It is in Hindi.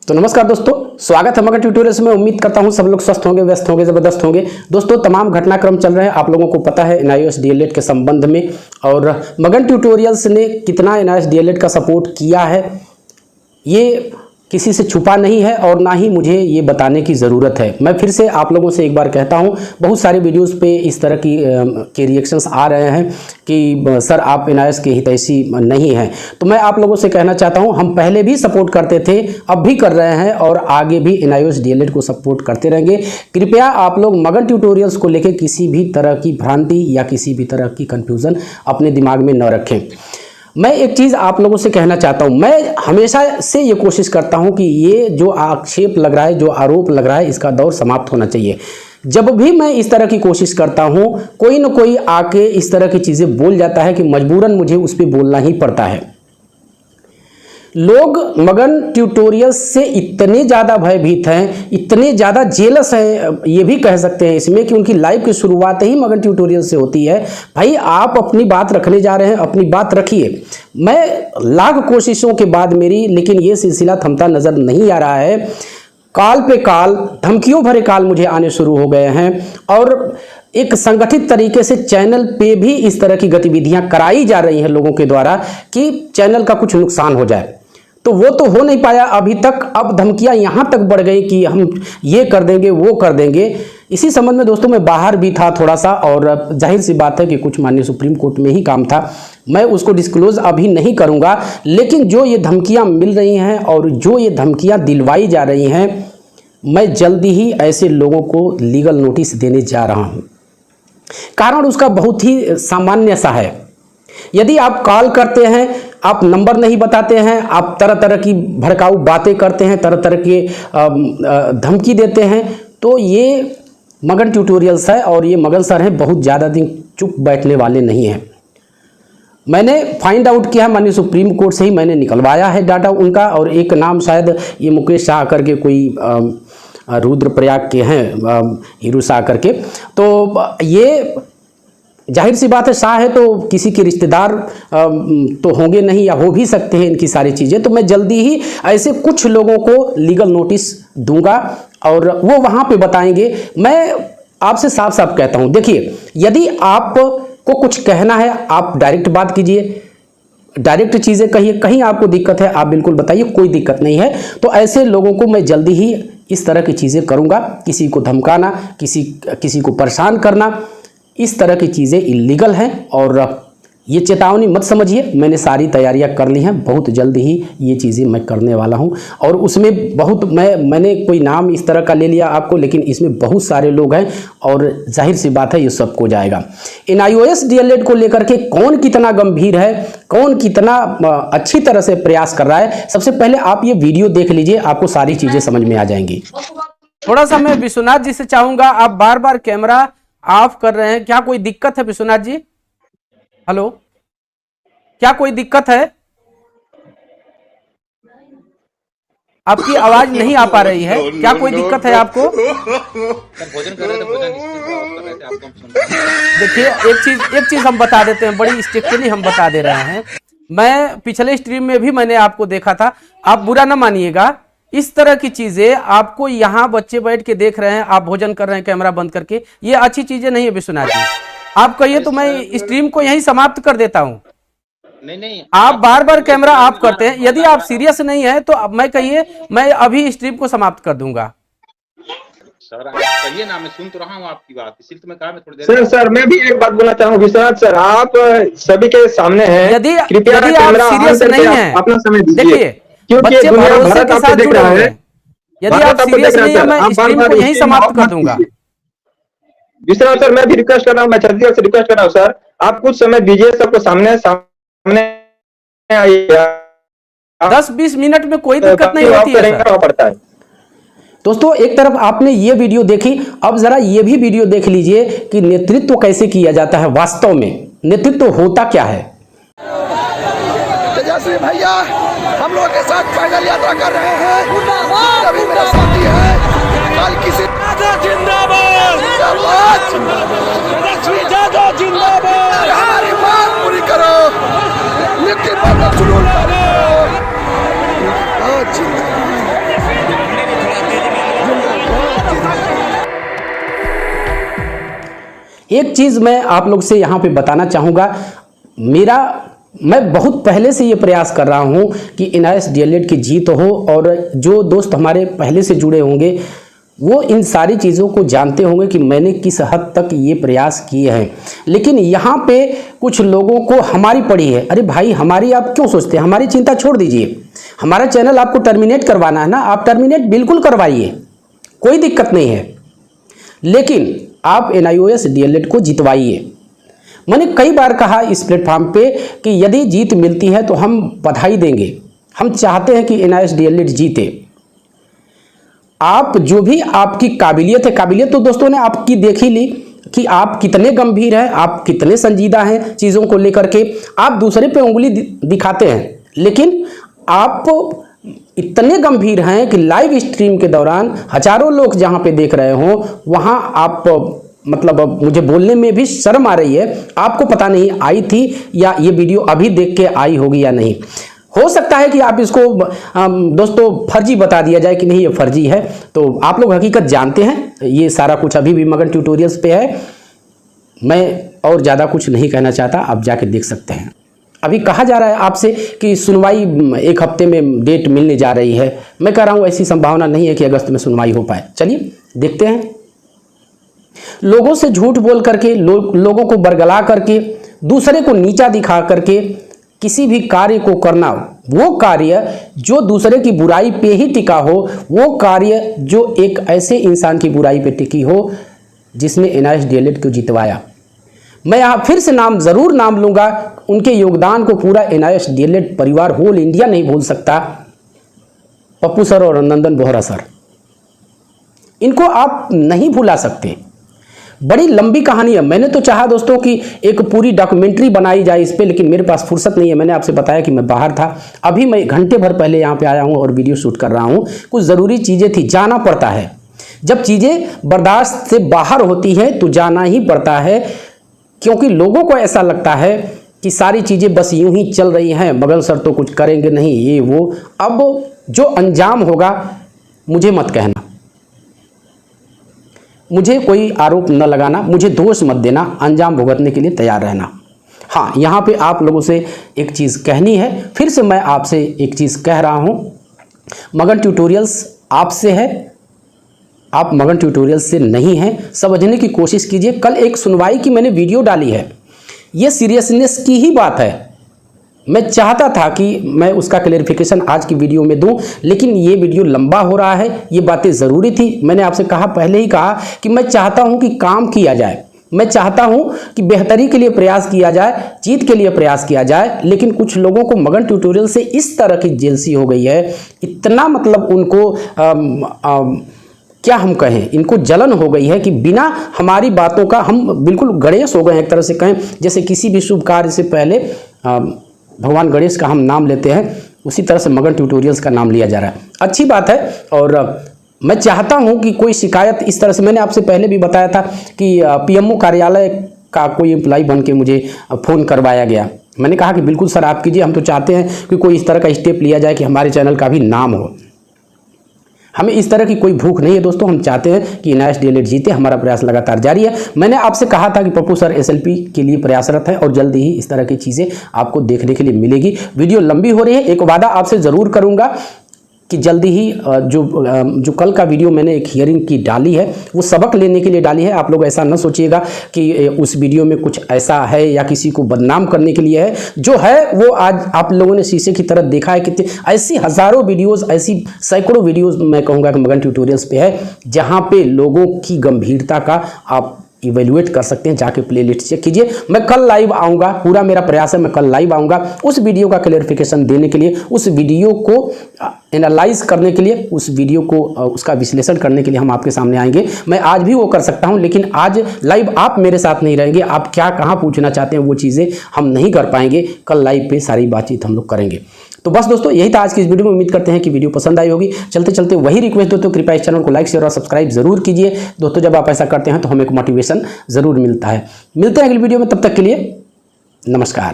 तो नमस्कार दोस्तों, स्वागत है मगन ट्यूटोरियल्स में। उम्मीद करता हूं सब लोग स्वस्थ होंगे, व्यस्त होंगे, ज़बरदस्त होंगे। दोस्तों, तमाम घटनाक्रम चल रहे हैं, आप लोगों को पता है NIOS DLED के संबंध में, और मगन ट्यूटोरियल्स ने कितना NIOS DLED का सपोर्ट किया है ये किसी से छुपा नहीं है और ना ही मुझे ये बताने की ज़रूरत है। मैं फिर से आप लोगों से एक बार कहता हूँ, बहुत सारे वीडियोस पे इस तरह के रिएक्शंस आ रहे हैं कि सर आप NIOS के हितैषी नहीं हैं। तो मैं आप लोगों से कहना चाहता हूँ, हम पहले भी सपोर्ट करते थे, अब भी कर रहे हैं और आगे भी NIOS DLED को सपोर्ट करते रहेंगे। कृपया आप लोग मगन ट्यूटोरियल्स को लेकर किसी भी तरह की भ्रांति या किसी भी तरह की कन्फ्यूज़न अपने दिमाग में न रखें। मैं एक चीज़ आप लोगों से कहना चाहता हूं, मैं हमेशा से ये कोशिश करता हूं कि ये जो आक्षेप लग रहा है, जो आरोप लग रहा है, इसका दौर समाप्त होना चाहिए। जब भी मैं इस तरह की कोशिश करता हूं, कोई न कोई आके इस तरह की चीज़ें बोल जाता है कि मजबूरन मुझे उस पर बोलना ही पड़ता है। लोग मगन ट्यूटोरियल्स से इतने ज़्यादा भयभीत हैं, इतने ज़्यादा जेलस हैं, ये भी कह सकते हैं इसमें कि उनकी लाइफ की शुरुआत ही मगन ट्यूटोरियल से होती है। भाई, आप अपनी बात रखने जा रहे हैं, अपनी बात रखिए। मैं लाख कोशिशों के बाद लेकिन ये सिलसिला थमता नज़र नहीं आ रहा है। काल पे काल, धमकियों भरे काल मुझे आने शुरू हो गए हैं और एक संगठित तरीके से चैनल पे भी इस तरह की गतिविधियां कराई जा रही हैं लोगों के द्वारा कि चैनल का कुछ नुकसान हो जाए। तो वो तो हो नहीं पाया अभी तक, अब धमकियां यहां तक बढ़ गई कि हम ये कर देंगे, वो कर देंगे। इसी संबंध में दोस्तों मैं बाहर भी था थोड़ा सा, और जाहिर सी बात है कि कुछ माननीय सुप्रीम कोर्ट में ही काम था, मैं उसको डिस्क्लोज अभी नहीं करूंगा। लेकिन जो ये धमकियां मिल रही हैं और जो ये धमकियां दिलवाई जा रही हैं, मैं जल्दी ही ऐसे लोगों को लीगल नोटिस देने जा रहा हूं। कारण उसका बहुत ही सामान्य सा है। यदि आप कॉल करते हैं, आप नंबर नहीं बताते हैं, आप तरह तरह की भड़काऊ बातें करते हैं, तरह तरह के धमकी देते हैं, तो ये मगन ट्यूटोरियल्स है और ये मगन सर हैं, बहुत ज़्यादा दिन चुप बैठने वाले नहीं हैं। मैंने फाइंड आउट किया, माननीय सुप्रीम कोर्ट से ही मैंने निकलवाया है डाटा उनका, और एक नाम शायद ये मुकेश शाह करके कोई रुद्रप्रयाग के हैं, हीरू शाह करके। तो ये जाहिर सी बात है, शाह है तो किसी के रिश्तेदार तो होंगे नहीं, या हो भी सकते हैं इनकी सारी चीज़ें। तो मैं जल्दी ही ऐसे कुछ लोगों को लीगल नोटिस दूंगा और वो वहाँ पे बताएंगे। मैं आपसे साफ साफ कहता हूँ, देखिए, यदि आपको कुछ कहना है आप डायरेक्ट बात कीजिए, डायरेक्ट चीज़ें कहिए। कहीं आपको दिक्कत है आप बिल्कुल बताइए, कोई दिक्कत नहीं है। तो ऐसे लोगों को मैं जल्दी ही इस तरह की चीज़ें करूँगा। किसी को धमकाना, किसी को परेशान करना, इस तरह की चीज़ें इलीगल हैं। और ये चेतावनी मत समझिए, मैंने सारी तैयारियां कर ली हैं, बहुत जल्दी ही ये चीज़ें मैं करने वाला हूं। और उसमें बहुत मैंने कोई नाम इस तरह का ले लिया आपको, लेकिन इसमें बहुत सारे लोग हैं और जाहिर सी बात है ये सबको जाएगा। NIOS DLED को लेकर के कौन कितना गंभीर है, कौन कितना अच्छी तरह से प्रयास कर रहा है, सबसे पहले आप ये वीडियो देख लीजिए, आपको सारी चीज़ें समझ में आ जाएंगी। थोड़ा सा मैं विश्वनाथ जी से चाहूंगा, आप बार बार कैमरा ऑफ कर रहे हैं, क्या कोई दिक्कत है विश्वनाथ जी? हेलो, क्या कोई दिक्कत है? आपकी आवाज नहीं आ पा रही है, क्या कोई दिक्कत है आपको? भोजन कर रहे थे, देखिए, एक चीज हम बता देते हैं, बड़ी स्ट्रिक्टली हम बता दे रहे हैं। मैं पिछले स्ट्रीम में भी मैंने आपको देखा था, आप बुरा ना मानिएगा। इस तरह की चीजें आपको यहाँ बच्चे बैठ के देख रहे हैं, आप भोजन कर रहे हैं कैमरा बंद करके, ये अच्छी चीजें नहीं है विश्वनाथ जी। आप कहिए तो मैं स्ट्रीम को यहीं समाप्त कर देता हूँ। नहीं, आप बार बार कैमरा ऑफ करते हैं। यदि आप सीरियस नहीं है तो अब मैं कहिए, मैं अभी स्ट्रीम को समाप्त कर दूंगा। सर आप कहिए ना, मैं सुन तो रहा हूँ आपकी बात, इसलिए तो मैं कहा मैं थोड़ी देर। सर मैं भी एक बात बोलना चाहूँ विश्वनाथ सर, आप सभी के सामने हैं, यदि कृपया आप सीरियस नहीं है, अपना समय दीजिए, देखिए क्योंकि बच्चे भरोसे के साथ जुड़े हुए हैं। यदि आप सीरियस नहीं है, मैं स्ट्रीम को यहीं समाप्त कर दूंगा। विश्वनाथ सर, मैं भी रिक्वेस्ट कर रहा हूँ, मैं छत्तीसगढ़ से रिक्वेस्ट कर रहा हूँ सर, आप कुछ समय दीजिए, सबको सामने आइए। 10-20 मिनट में कोई दिक्कत नहीं होती है सर। दोस्तों, एक तरफ आपने ये वीडियो देखी, अब जरा ये भी वीडियो देख लीजिए कि नेतृत्व कैसे किया जाता है। वास्तव में नेतृत्व होता क्या है। तेजस्वी भैया हम लोग के साथ पैदल यात्रा कर रहे हैं, सभी मेरा साथी है। कल किसी जिंदाबाद, तेजस्वी यादव जिंदाबाद, हमारी मांग पूरी करो, लिट्टी पर जुलूस करो। एक चीज़ मैं आप लोग से यहाँ पे बताना चाहूँगा, मैं बहुत पहले से ये प्रयास कर रहा हूँ कि NIS DLED की जीत हो, और जो दोस्त हमारे पहले से जुड़े होंगे वो इन सारी चीज़ों को जानते होंगे कि मैंने किस हद तक ये प्रयास किए हैं। लेकिन यहाँ पे कुछ लोगों को हमारी पड़ी है। अरे भाई, हमारी आप क्यों सोचते हैं? हमारी चिंता छोड़ दीजिए। हमारा चैनल आपको टर्मिनेट करवाना है ना, आप टर्मिनेट बिल्कुल करवाइए, कोई दिक्कत नहीं है। लेकिन आप NIOS DLED को जितवाइए। मैंने कई बार कहा इस प्लेटफॉर्म पे कि यदि जीत मिलती है तो हम बधाई देंगे, हम चाहते हैं कि NIS DLED जीते। आप जो भी आपकी काबिलियत है, काबिलियत तो दोस्तों ने आपकी देख ही ली कि आप कितने गंभीर हैं, आप कितने संजीदा हैं चीज़ों को लेकर के। आप दूसरे पे उंगली दिखाते हैं, लेकिन आप इतने गंभीर हैं कि लाइव स्ट्रीम के दौरान हजारों लोग जहां पे देख रहे हों वहां आप मतलब मुझे बोलने में भी शर्म आ रही है। आपको पता नहीं आई थी या ये वीडियो अभी देख के आई होगी या नहीं। हो सकता है कि आप इसको दोस्तों फर्जी बता दिया जाए कि नहीं ये फर्जी है, तो आप लोग हकीकत जानते हैं। ये सारा कुछ अभी भी मगन ट्यूटोरियल्स पे है। मैं और ज़्यादा कुछ नहीं कहना चाहता, आप जाके देख सकते हैं। अभी कहा जा रहा है आपसे कि सुनवाई 1 हफ्ते में डेट मिलने जा रही है। मैं कह रहा हूँ ऐसी संभावना नहीं है कि अगस्त में सुनवाई हो पाए। चलिए देखते हैं। लोगों से झूठ बोल करके, लोगों को बरगला करके, दूसरे को नीचा दिखा करके किसी भी कार्य को करना, वो कार्य जो दूसरे की बुराई पे ही टिका हो, वो कार्य जो एक ऐसे इंसान की बुराई पे टिकी हो जिसने NIS DLED को जितवाया। मैं यहाँ फिर से ज़रूर नाम लूँगा, उनके योगदान को पूरा NIS DLED परिवार होल इंडिया नहीं भूल सकता। पप्पू सर और नंदन बोहरा सर, इनको आप नहीं भुला सकते। बड़ी लंबी कहानी है। मैंने तो चाहा दोस्तों कि एक पूरी डॉक्यूमेंट्री बनाई जाए इस पे, लेकिन मेरे पास फुर्सत नहीं है। मैंने आपसे बताया कि मैं बाहर था, अभी मैं घंटे भर पहले यहाँ पे आया हूँ और वीडियो शूट कर रहा हूँ। कुछ ज़रूरी चीज़ें थी, जाना पड़ता है। जब चीज़ें बर्दाश्त से बाहर होती हैं तो जाना ही पड़ता है, क्योंकि लोगों को ऐसा लगता है कि सारी चीज़ें बस यूं ही चल रही हैं, बगल सर तो कुछ करेंगे नहीं, ये वो। अब जो अंजाम होगा मुझे मत कहना, मुझे कोई आरोप न लगाना, मुझे दोष मत देना, अंजाम भुगतने के लिए तैयार रहना। हाँ, यहाँ पे आप लोगों से एक चीज़ कहनी है, फिर से मैं आपसे एक चीज़ कह रहा हूँ। मगन ट्यूटोरियल्स आपसे है, आप मगन ट्यूटोरियल्स से नहीं हैं। समझने की कोशिश कीजिए। कल एक सुनवाई की मैंने वीडियो डाली है, ये सीरियसनेस की ही बात है। मैं चाहता था कि मैं उसका क्लेरिफिकेशन आज की वीडियो में दूं, लेकिन ये वीडियो लंबा हो रहा है, ये बातें ज़रूरी थी। मैंने आपसे कहा, पहले ही कहा कि मैं चाहता हूं कि काम किया जाए, मैं चाहता हूं कि बेहतरी के लिए प्रयास किया जाए, जीत के लिए प्रयास किया जाए। लेकिन कुछ लोगों को मगन ट्यूटोरियल से इस तरह की जेलसी हो गई है, इतना मतलब उनको क्या हम कहें, इनको जलन हो गई है कि बिना हमारी बातों का हम बिल्कुल गणेश हो गए, एक तरह से कहें। जैसे किसी भी शुभ कार्य से पहले भगवान गणेश का हम नाम लेते हैं, उसी तरह से मगन ट्यूटोरियल्स का नाम लिया जा रहा है। अच्छी बात है, और मैं चाहता हूं कि कोई शिकायत इस तरह से, मैंने आपसे पहले भी बताया था कि PMO कार्यालय का कोई एम्प्लॉय बन के मुझे फ़ोन करवाया गया। मैंने कहा कि बिल्कुल सर आप कीजिए, हम तो चाहते हैं कि कोई इस तरह का स्टेप लिया जाए कि हमारे चैनल का भी नाम हो। हमें इस तरह की कोई भूख नहीं है दोस्तों, हम चाहते हैं कि NIS DLED जीते, हमारा प्रयास लगातार जारी है। मैंने आपसे कहा था कि पप्पू सर SLP के लिए प्रयासरत है और जल्दी ही इस तरह की चीज़ें आपको देखने के लिए मिलेगी। वीडियो लंबी हो रही है, एक वादा आपसे ज़रूर करूँगा कि जल्दी ही जो कल का वीडियो मैंने एक हियरिंग की डाली है, वो सबक लेने के लिए डाली है। आप लोग ऐसा न सोचिएगा कि उस वीडियो में कुछ ऐसा है या किसी को बदनाम करने के लिए है। जो है वो आज आप लोगों ने शीशे की तरह देखा है। कितनी ऐसी हज़ारों वीडियोज़, ऐसी सैकड़ों वीडियोज़ मैं कहूँगा कि मगन ट्यूटोरियल्स पे है, जहाँ पे लोगों की गंभीरता का आप इवेल्युएट कर सकते हैं। जाके प्लेलिस्ट चेक कीजिए। मैं कल लाइव आऊँगा, पूरा मेरा प्रयास है, मैं कल लाइव आऊँगा उस वीडियो का क्लेरिफिकेशन देने के लिए, उस वीडियो को एनालाइज करने के लिए, उस वीडियो को उसका विश्लेषण करने के लिए हम आपके सामने आएंगे। मैं आज भी वो कर सकता हूं, लेकिन आज लाइव आप मेरे साथ नहीं रहेंगे। आप क्या कहाँ पूछना चाहते हैं वो चीज़ें हम नहीं कर पाएंगे। कल लाइव पे सारी बातचीत हम लोग करेंगे। तो बस दोस्तों, यही था आज की इस वीडियो में। उम्मीद करते हैं कि वीडियो पसंद आई होगी। चलते चलते वही रिक्वेस्ट दोस्तों, कृपया इस चैनल को लाइक, शेयर और सब्सक्राइब जरूर कीजिए दोस्तों। जब आप ऐसा करते हैं तो हमें एक मोटिवेशन जरूर मिलता है। मिलते हैं अगली वीडियो में, तब तक के लिए नमस्कार।